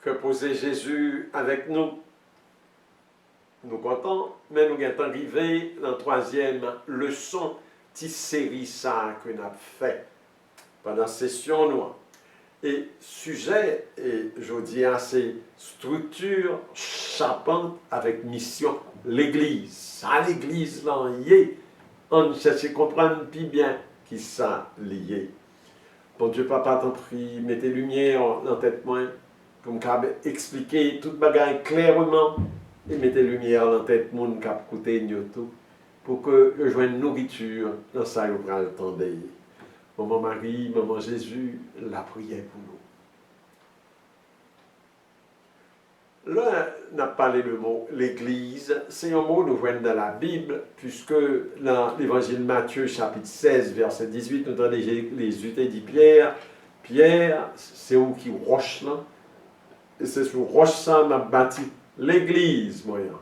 que posait Jésus avec nous. Nous comptons, mais nous sommes arrivés dans la troisième leçon de série ça que nous avons fait pendant la session noire. Et sujet, et je dis, c'est structure chapante avec mission, l'Église. Ça, l'Église, là, lié. On cherche à comprendre plus bien qui ça lié. Bon Dieu, papa, t'en prie, mettez lumière dans tête moi, pour me expliquer toute bagaille clairement, et mettez lumière dans tête moun qui a écouté tout, pour que je joigne nourriture dans ça, vous pourrez attendre. Maman Marie, Maman Jésus, la prière pour nous. Là, on a parlé le mot l'Église. C'est un mot que nous voyons dans la Bible, puisque dans l'Évangile de Matthieu, chapitre 16, verset 18, nous avons les utés dit Pierre. Pierre, c'est où qui roche là. Et c'est sur roche ça m'a bâti l'Église, moyen.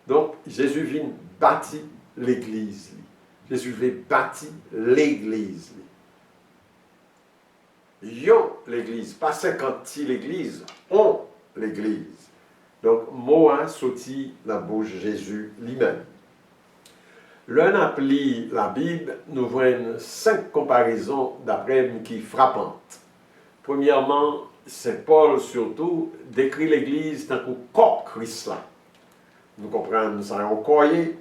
Donc, Jésus vient bâtir l'Église. Jésus veut bâtir l'Église. Yo l'Église, pas 50 l'Église, on l'Église. Donc, moi sorti la bouche de Jésus lui-même. L'un appli la Bible, nous voyons 5 comparaisons d'après qui frappantes. Premièrement, Saint Paul surtout décrit l'Église tant qu'un corps Christ là. Nous comprenons ça en coyer.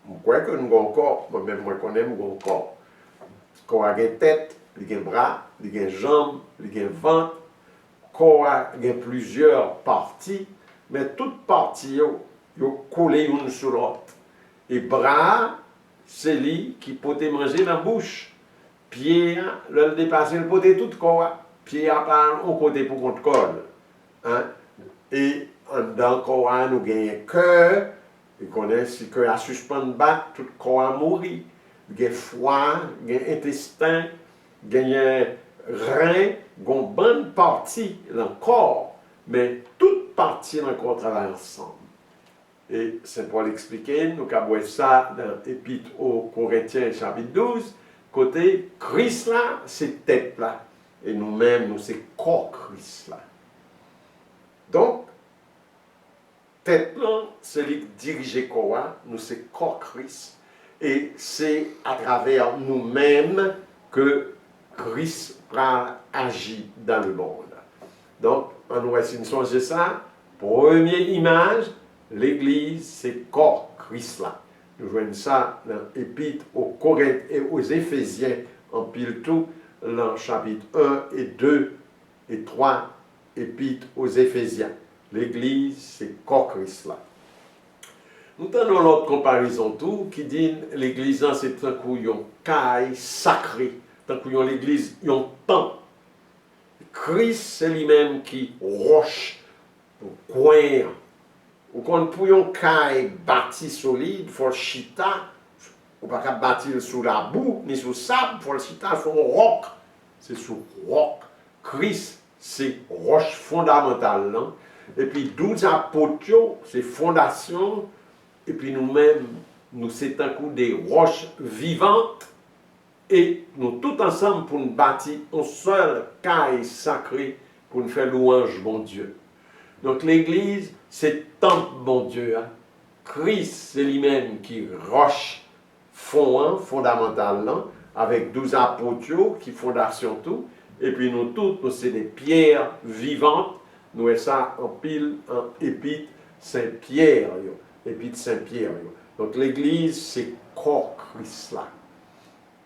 Je crois que nous avons un corps, moi-même je connais, nous avons un corps. Le corps a une tête, il a un bras, il a une jambe, il a un ventre. Le corps a plusieurs parties, mais toutes parties sont collées l'une sur l'autre. Et bras, c'est lui qui peut manger dans la bouche. Pied, le dépasser, il peut tout le corps. Pied à part, on côté pour contre corps. Hein? Et dans le corps, nous avons un cœur. Vous connaissez, si le cœur a suspendu de battre, tout le corps a mouru. Il y a foie, il y a intestin, il y a rein, il y a une bonne partie dans le corps, mais toute partie dans le corps travaille ensemble. Et Saint Paul expliquait, nous avons vu ça dans l'Épître aux Corinthiens, chapitre 12, côté Christ là, c'est tête là, et nous-mêmes, nous c'est corps Christ là. Donc, tête là, c'est lui qui dirige le corps, nous c'est corps Christ. Et c'est à travers nous-mêmes que Christ agit dans le monde. Donc, on va essayer de changer ça. Première image, l'Église, c'est corps Christ là. Nous voyons ça dans l'Épître aux Corinthiens et aux Éphésiens, en pile tout, dans chapitre 1 et 2 et 3, Épître aux Éphésiens. L'Église, c'est corps Christ là. Nous avons l'autre comparaison tout qui dit l'Église, c'est un couillon caille sacré, un couillon l'Église, un temps. Christ, c'est lui-même qui roche, coin. Ou quand pour un caille bâti solide, il faut le chita, ou pas bâtir sous la boue, ni sous le sable, il faut le chita sur un roc. C'est sur roc. Christ, c'est roche fondamentale. Hein? Et puis 12 apôtres, c'est fondation. Et puis nous-mêmes, nous c'est un coup des roches vivantes. Et nous tous ensemble pour nous bâtir un seul caille sacré pour nous faire louange, bon Dieu. Donc l'Église, c'est temple, bon Dieu. Hein? Christ, c'est lui-même qui roche fondamental, hein? Avec 12 apôtres qui fondation tout. Et puis nous tous, nous c'est des pierres vivantes. Nous avons ça en pile, en épître Saint-Pierre. Épître Saint-Pierre. Donc l'Église, c'est corps Christ là.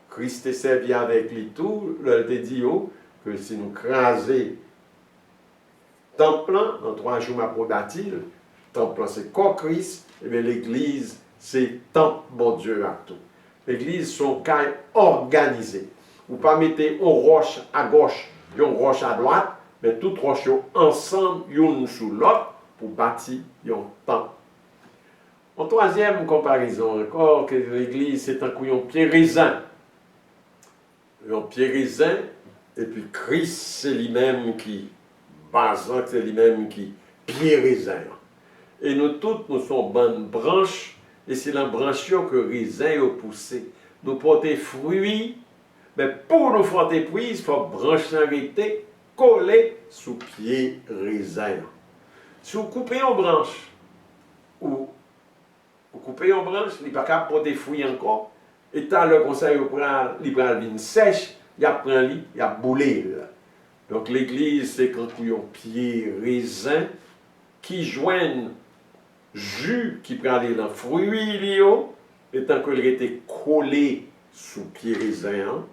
Christ est servi avec lui tout. Il a dit que si nous crasons temple, dans 3 jours pour bâtir, temple c'est corps Christ, et bien l'Église, c'est temple, bon Dieu, à tout. L'Église, son cas organisé. Vous ne pas mettez une roche à gauche, une roche à droite, mais toutes roches ensemble, l'une sous l'autre, pour bâtir un temple. En troisième comparaison encore, que l'Église, c'est un couillon pied raisin. Un pied raisin, et puis Christ, c'est lui-même qui basant, c'est lui-même qui pied raisin. Et nous toutes, nous sommes bonnes branches, et c'est la branche que raisin a poussé. Nous portons fruits, mais pour nous faire des fruits, il faut brancher arrêter, collé sous pied raisin. Si vous coupez en branche, ou vous coupez en branche, il n'est pas capable de porter fruits encore, et tant le conseil, il prend le vin sèche, il prend lit, il a boulé. Donc l'église, c'est quand vous avez un pied raisin qui joignent jus qui prend les fruits, et tant qu'il était collé sous pied raisin,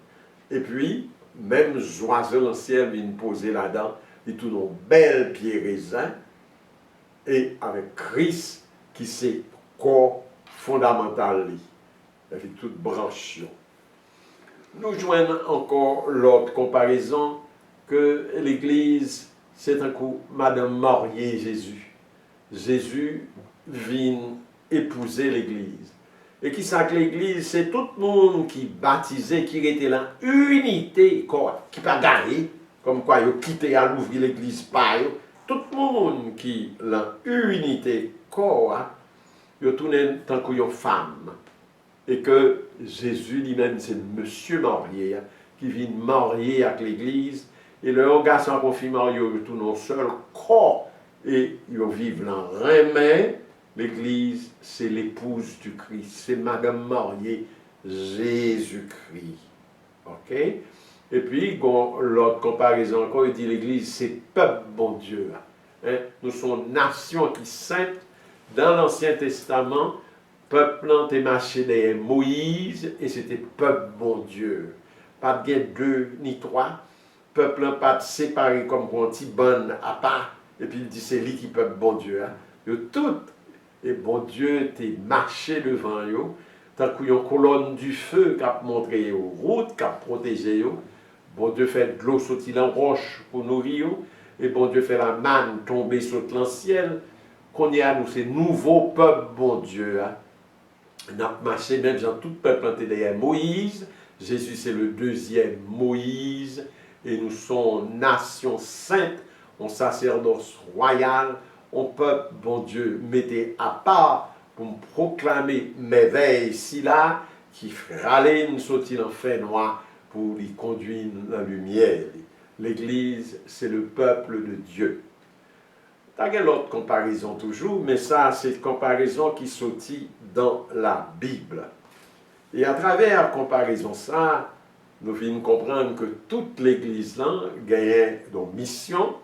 et puis, même oiseau dans le ciel vient poser là-dedans, et tout un bel pied raisin, et avec Christ qui c'est corps fondamental, avec toute branche. Nous joignons encore l'autre comparaison que l'Église, c'est un coup Madame mariée Jésus. Jésus vient épouser l'Église. Et qui sait que l'Église, c'est tout le monde qui baptisé, qui était là, unité, quoi, qui pas gagné, comme quoi ils ont quitté à l'ouvrir l'Église, pas tout le monde qui l'a unité, quoi, ils ont tourné tant qu'ils femme. Et que Jésus lui-même, c'est monsieur marié, qui vient marier avec l'Église, et le garçon confirme marié, ils tournent un seul corps, et ils vivent là, remède. L'Église, c'est l'épouse du Christ, c'est Madame mariée, Jésus-Christ. OK? Et puis, l'autre comparaison encore, il dit l'Église, c'est peuple bon Dieu. Hein? Nous sommes nation qui sainte. Dans l'Ancien Testament, peuple est marché derrière Moïse, et c'était peuple bon Dieu. Pas bien deux ni trois. Peuple n'a pas séparé comme un petit bon à part. Et puis il dit c'est lui qui peuple bon Dieu. Hein? Tout. Et bon Dieu t'es marché devant eux, tant qu'il y a une colonne du feu qui a montré aux routes, qui a protégé eux. Bon Dieu fait de l'eau sortir en roche pour nourrir eux, et bon Dieu fait la manne tomber sur le ciel. Qu'on y a nous, c'est nouveau peuple bon Dieu. Hein. On a marché même dans tout peuple planté derrière Moïse. Jésus c'est le deuxième Moïse, et nous sommes nation sainte, un sacerdoce royal. On peuple, bon Dieu, mettez à part pour me proclamer mes veilles si là, qui râler une sortie en fait noir pour y conduire la lumière. L'Église, c'est le peuple de Dieu. T'as l'autre comparaison toujours, mais ça, c'est une comparaison qui sortit dans la Bible. Et à travers la comparaison ça, nous venons comprendre que toute l'Église là gagne une mission.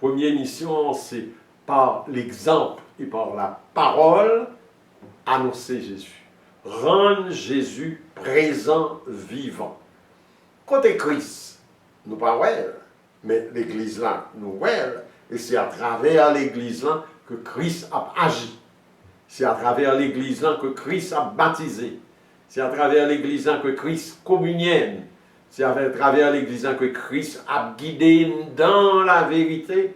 Première mission, c'est par l'exemple et par la parole, annoncer Jésus. Rendre Jésus présent, vivant. Côté Christ, nous pas well, mais l'Église là, nous well, et c'est à travers l'Église là que Christ a agi. C'est à travers l'Église là que Christ a baptisé. C'est à travers l'Église là que Christ communienne. C'est à travers l'Église là que Christ a guidé dans la vérité,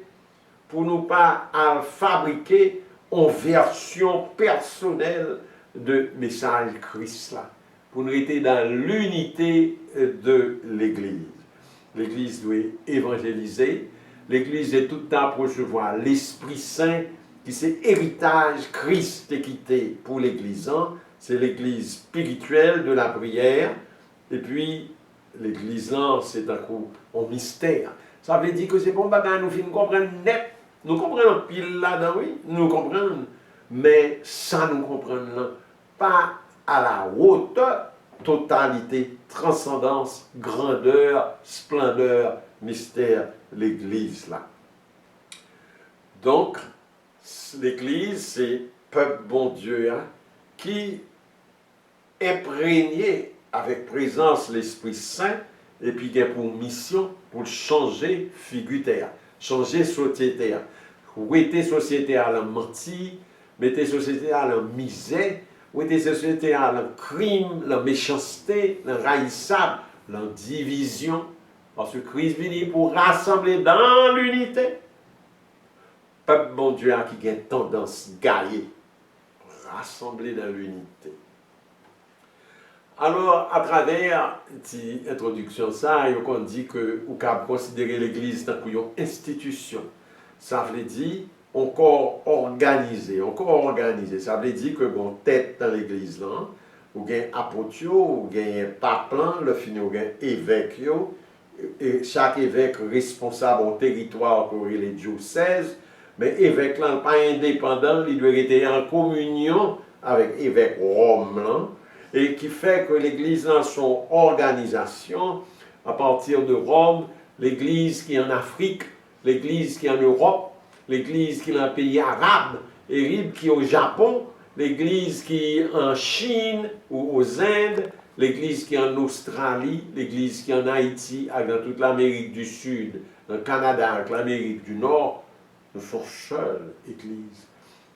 pour ne pas fabriquer en version personnelle de message Christ là, pour nous être dans l'unité de l'Église. L'Église doit évangéliser, l'Église est tout le temps pour recevoir l'Esprit Saint, qui c'est héritage Christ équité pour l'Église. C'est l'Église spirituelle de la prière, et puis l'Église là, c'est un coup en mystère. Ça veut dire que c'est bon, nous finissons comprendre net. Nous comprenons pile là-dedans, oui, nous comprenons, mais ça nous comprenons pas à la haute totalité, transcendance, grandeur, splendeur, mystère, l'Église là. Donc, l'Église, c'est peuple bon Dieu hein, qui imprégné avec présence l'Esprit Saint et puis qui a pour mission pour changer figure terre, changer société. Mettez société à la menti, mettez société à la misère, mettez société à la crime, la méchanceté, la raïssable, la division. Parce que Christ vient pour rassembler dans l'unité. Peuple bon Dieu qui a une tendance gaillée, rassembler dans l'unité. Alors, à travers cette introduction, ça, on dit que vous pouvez considérer l'Église comme une institution. Ça veut dire encore organisé. Ça veut dire que bon tête dans l'Église là, ou bien apôtre, ou bien pape, le fini ou bien évêque, et chaque évêque responsable au territoire pour les diocèses, mais évêque là, pas indépendant, il doit être en communion avec évêque Rome, là, et qui fait que l'Église dans son organisation, à partir de Rome, l'Église qui est en Afrique, l'Église qui est en Europe, l'Église qui est dans un pays arabe, et qui est au Japon, l'Église qui est en Chine ou aux Indes, l'Église qui est en Australie, l'Église qui est en Haïti, dans toute l'Amérique du Sud, dans le Canada, avec l'Amérique du Nord, nous sommes seuls, Église.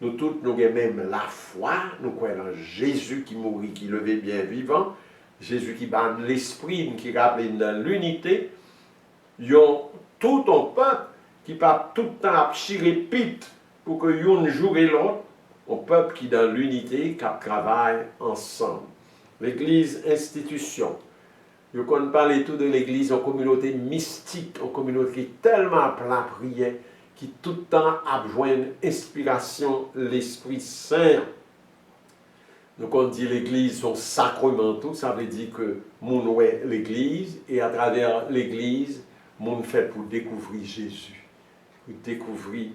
Nous toutes, nous avons même la foi, nous croyons en Jésus qui mourit, qui levait bien vivant, Jésus qui banne l'esprit, qui rappelle dans l'unité. Ils ont tout un peuple qui part tout le temps chirer pite pour que un jour et l'autre, un peuple qui dans l'unité, qui travaille ensemble. L'Église, institution. Je ne parle tout de l'Église en communauté mystique, en communauté qui est tellement plein prière, qui tout le temps a besoin d'inspiration, l'Esprit Saint. Donc on dit l'Église son sacrement, tout ça veut dire que mon ouais l'Église, et à travers l'Église, mon fait pour découvrir Jésus, pour découvrir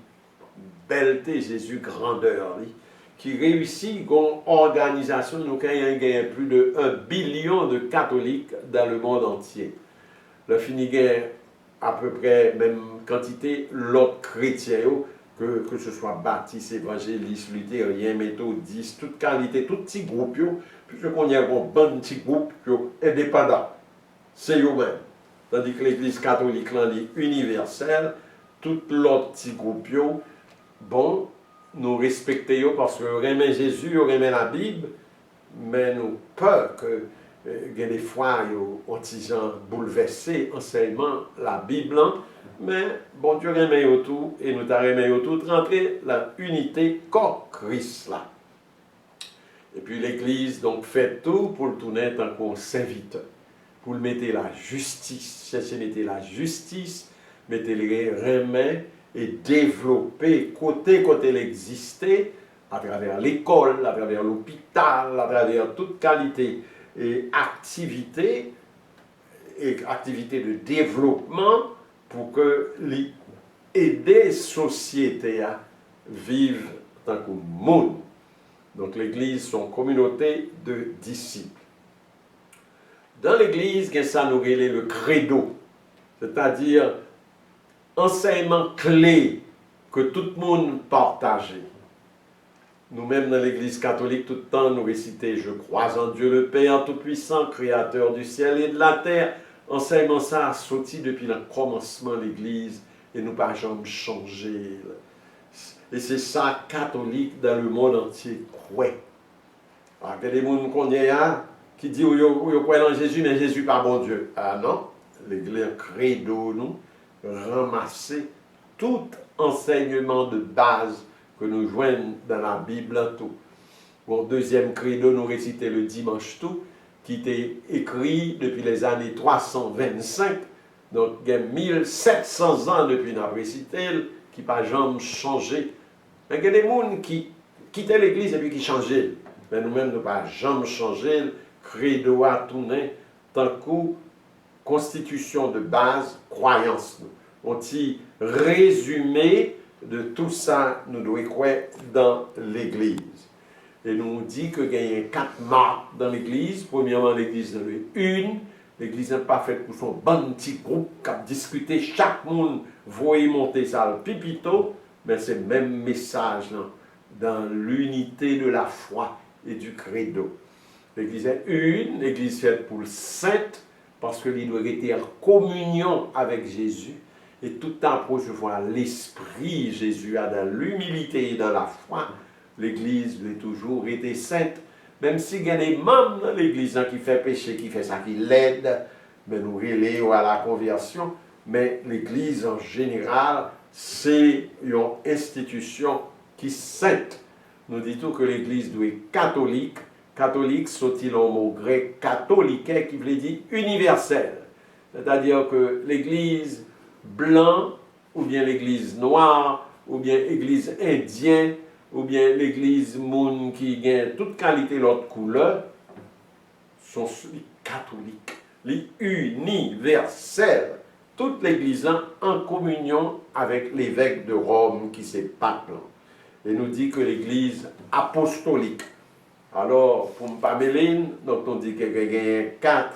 belleté Jésus, grandeur, qui réussit une organisation, nous avons plus de 1 billion de catholiques dans le monde entier. Le fini à peu près même quantité l'autre chrétien, que ce soit baptiste, évangéliste, luthérien, méthodiste, toute qualité, tout petit groupe, puisque qu'on y a un bon petit groupe indépendant. C'est eux-mêmes. Tandis que l'Église catholique est universelle, tout l'autre petit groupe, bon, nous respectons parce que nous aimons Jésus, nous aimons la Bible, mais nous peur que des fois, ont gens bouleversés enseignement la Bible, mais bon Dieu aime tout et nous t'aimons tout rentrer la unité corps Christ là. Et puis l'Église donc fait tout pour le tourner tant qu'on serviteur, pour le mettre la justice, chercher mettre la justice, mettre les remèdes et développer côté l'existait à travers l'école, à travers l'hôpital, à travers toute qualité et activité de développement pour que les aider sociétés à vivre tant que monde. Donc l'Église, son communauté de disciples. Dans l'Église, ça nous relève le credo, c'est-à-dire enseignement clé que tout le monde partage. Nous-mêmes, dans l'Église catholique, tout le temps, nous récitons « Je crois en Dieu le Père Tout-Puissant, Créateur du ciel et de la terre ». Enseignement ça a sauté depuis le commencement de l'Église et nous pas jamais changé. Et c'est ça, catholique, dans le monde entier, croit. Alors, il y a des gens qui disent « Oui, croient en Jésus, mais Jésus pas bon Dieu ». Ah non, l'Église credo, nous, ramasser tout enseignement de base que nous joignons dans la Bible tout. Mon deuxième credo, nous réciter le dimanche tout, qui était écrit depuis les années 325, donc il y a 1700 ans depuis notre récité, qui n'a pas jamais changé. Mais il y a des gens qui quittaient l'Église et puis qui changeaient. Mais nous-mêmes, nous n'avons pas jamais changé, le credo à tourner, tant que constitution de base, croyance. On dit résumé de tout ça, nous devons croire dans l'Église. Et nous dit qu'il y a 4 marques dans l'Église. Premièrement, l'Église en est une. L'Église n'est pas faite pour son bon petit groupe qui a discuté. Chaque monde voit monter ça le pipito. Mais c'est le même message là, dans l'unité de la foi et du credo. L'Église est une. L'Église faite pour le saint parce qu'il doit être en communion avec Jésus. Et tout le temps pour recevoir l'Esprit Jésus a dans l'humilité et dans la foi. L'Église doit toujours été sainte. Même s'il y a des membres dans l'Église qui fait péché, qui fait ça, qui l'aide, mais nous relèvons à la conversion. Mais l'Église en général, c'est une institution qui est sainte. Nous disons que l'Église doit être catholique. Catholique, c'est-il un mot grec catholique qui veut dire universel. C'est-à-dire que l'Église blanc, ou bien l'Église noire, ou bien l'Église indienne, ou bien l'Église monde qui gagne toute qualité l'autre couleur, sont catholiques. universel. Toute l'Église en communion avec l'évêque de Rome qui c'est Pape. Et nous dit que l'Église apostolique. Alors, pour ne pas mêler, donc on dit qu'il y a 4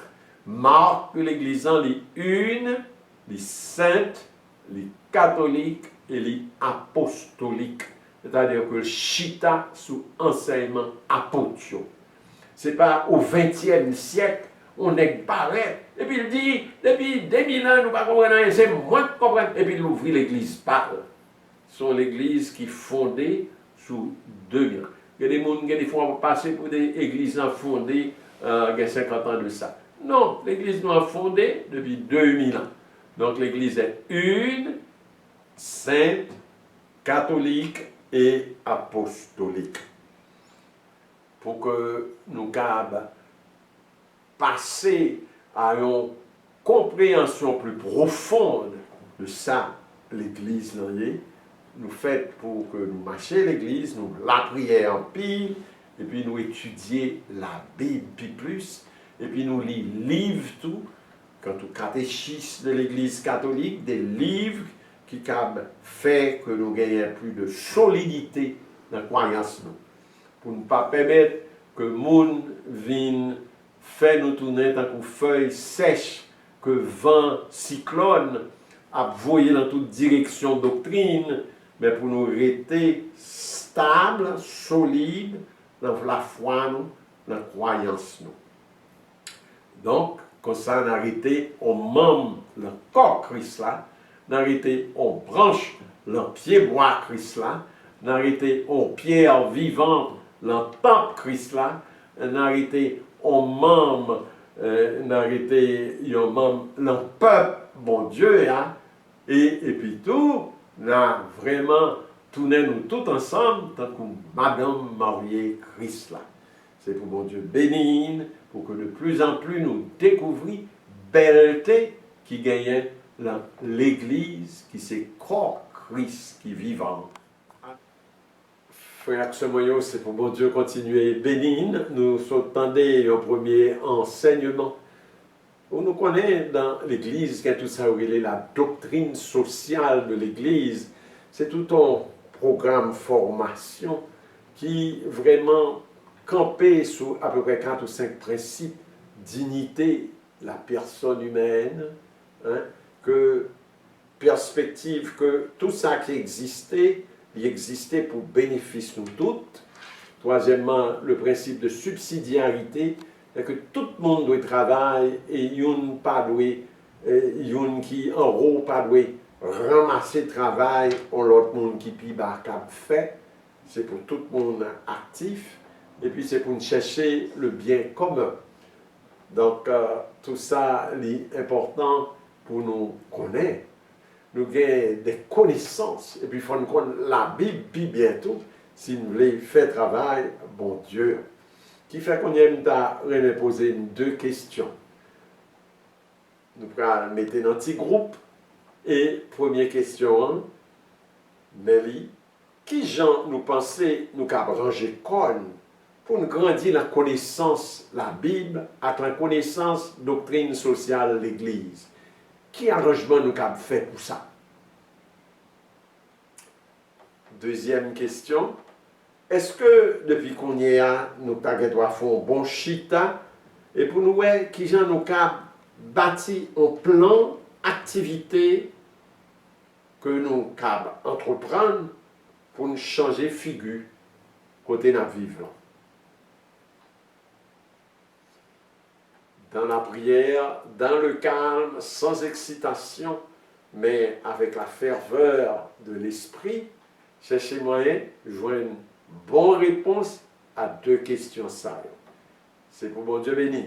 marques de l'Église, les une, les saintes, les catholiques et les apostoliques. C'est-à-dire que le chita sous enseignement apostolique. Ce n'est pas au XXe siècle, on est barré. Et puis il dit, depuis 2000 ans, nous ne comprenons rien, c'est moi qui comprends. Et puis il ouvre l'église parle. C'est l'église qui est fondée sous 2000 ans. Il y a des gens qui des fois passé pour des églises fondées il y a 50 ans de ça. Non, l'église nous a fondée depuis 2000 ans. Donc l'église est une, sainte, catholique et apostolique. Pour que nous puissions passer à une compréhension plus profonde de ça, l'Église, nous fait pour que nous marchions l'Église, nous la prière en pile, et puis nous étudier la Bible plus, et puis nous livres tout, quant au catéchisme de l'Église catholique, des livres qui fait que nous gagnions plus de solidité dans la croyance. Pour ne pas permettre que le monde vienne faire nous tourner tant que feuilles sèches, que vent cyclone a voyé dans toute direction doctrine, mais pour nous rester stables, solides dans la foi, dans la croyance. Donc, comme ça, on a arrêté, on membre le corps Christ là, on a arrêté, on branche le pied bois Christ là, on a arrêté, on pierre vivante le temple Christ là, on a arrêté, on membre, on a arrêté, on membre le peuple, bon Dieu, hein, et puis tout, on a vraiment tourné nous tous ensemble, tant que Madame mariée Christ là. C'est pour mon Dieu bénir, pour que de plus en plus nous découvrions belleté qui gagnait l'Église, qui c'est corps Christ qui vivant. Frère Axemoyo, c'est pour mon Dieu continuer bénir. Nous attendons au premier enseignement. On nous connaît dans l'Église, quand tout ça est la doctrine sociale de l'Église. C'est tout un programme formation qui vraiment campé sur à peu près 4 ou 5 principes: dignité, la personne humaine, hein, que perspective, que tout ça qui existait, il existait pour bénéfice nous toutes. Troisièmement, le principe de subsidiarité, que tout le monde doit travailler et yon pas doit, yon qui en haut pas doit ramasser le travail en l'autre monde qui pi bas cap fait. C'est pour tout le monde actif. Et puis c'est pour nous chercher le bien commun. Donc tout ça est important pour nous connaître. Nous avons des connaissances. Et puis il faut nous connaître la Bible, puis bientôt, si nous voulons faire travail, bon Dieu. Qui fait qu'on aime poser 2 questions. Nous allons mettre dans un petit groupe. Et première question, Nelly, qui gens nous pensons nous avons ranger con pour nous grandir la connaissance la Bible avec la connaissance doctrine sociale de l'Église? Qui arrangement nous avons fait pour ça? Deuxième question, est-ce que depuis qu'on y est, nous avons fait un bon chita et pour nous, qui gens nous avons bâti un plan activité que nous avons entreprendre pour nous changer figure côté nous vivons. Dans la prière, dans le calme, sans excitation, mais avec la ferveur de l'esprit, cherchez moyen de joindre une bonne réponse à 2 questions saillantes. C'est pour mon Dieu béni.